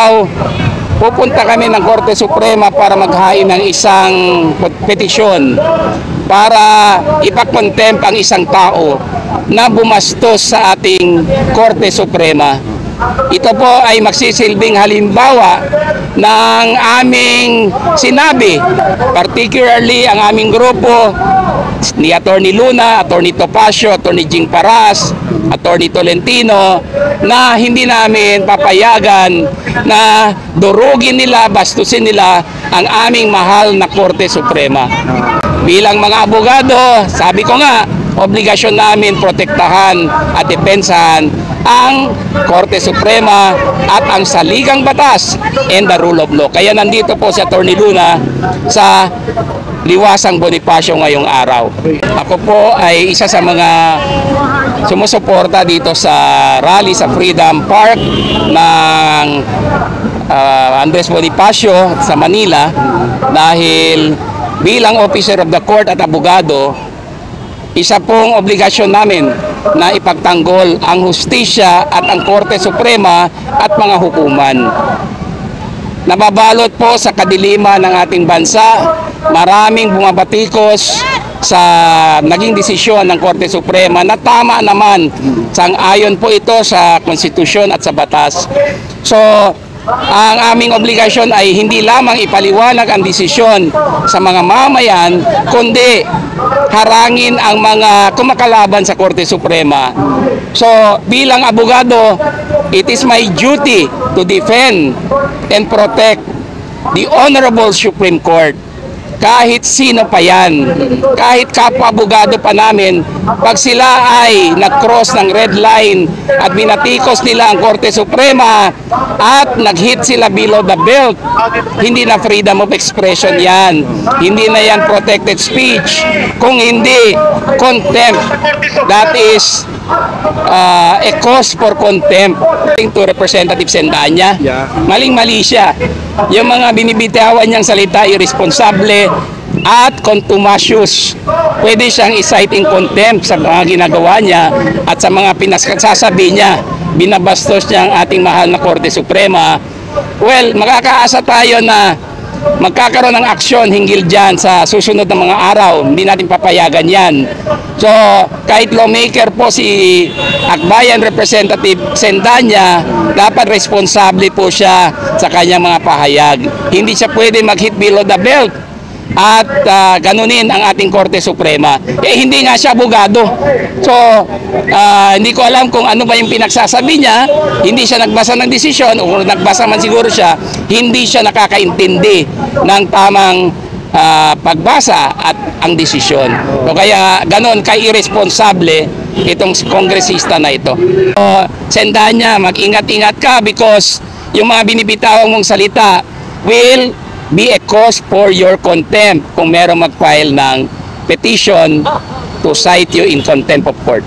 araw, pupunta kami ng Korte Suprema para maghain ng isang petisyon para ipakontempt ang isang tao na bumastos sa ating Korte Suprema. Ito po ay magsisilbing halimbawa ng aming sinabi, particularly ang aming grupo ni Atty. Luna, Atty. Topacio, Atty. Jing Paras, Atty. Tolentino, na hindi namin papayagan na durugin nila, bastusin nila ang aming mahal na Korte Suprema. Bilang mga abogado, sabi ko nga, obligasyon namin protektahan at depensahan ang Korte Suprema at ang saligang batas and the rule of law. Kaya nandito po si Atty. Luna sa Liwasang Bonifacio ngayong araw. Ako po ay isa sa mga sumusuporta dito sa rally sa Freedom Park ng Andres Bonifacio sa Manila dahil bilang officer of the court at abogado, isa pong obligasyon namin na ipagtanggol ang hustisya at ang Korte Suprema at mga hukuman. Nababalot po sa kadiliman ng ating bansa, maraming bumabatikos sa naging desisyon ng Korte Suprema na tama naman, sang-ayon po ito sa konstitusyon at sa batas. So, ang aming obligasyon ay hindi lamang ipaliwanag ang desisyon sa mga mamayan, kundi harangin ang mga kumakalaban sa Korte Suprema. So, bilang abogado, it is my duty to defend and protect the Honorable Supreme Court. Kahit sino pa yan, kahit kapwa-abogado pa namin, pag sila ay nag-cross ng red line at binatikos nila ang Korte Suprema at nag-hit sila below the belt, hindi na freedom of expression yan. Hindi na yan protected speech, kung hindi contempt. That is a cause for contempt. To Representative Sendanya, maling-mali siya. Yung mga binibitawan niyang salita, irresponsable at contumacious. Pwede siyang i-cite in contempt sa mga ginagawa niya at sa mga pinagsasabi niya. Binabastos niya ang ating mahal na Korte Suprema. Well, makakaasa tayo na magkakaroon ng aksyon hinggil dyan sa susunod na mga araw. Hindi natin papayagan yan. So, kahit lawmaker po si Akbayan Representative Sendanya, dapat responsable po siya sa kanyang mga pahayag. Hindi siya pwede mag-hit below the belt at ganunin ang ating Korte Suprema. Hindi nga siya abogado. So, hindi ko alam kung ano ba yung pinagsasabi niya. Hindi siya nagbasa ng desisyon, o nagbasa man siguro siya, hindi siya nakakaintindi ng tamang pagbasa at ang desisyon. So, kaya ganon kay irresponsable itong kongresista na ito. So, Sendanya, mag-ingat-ingat ka because yung mga binibitawang mong salita will be a cause for your contempt kung merong mag-file ng petition to cite you in contempt of court.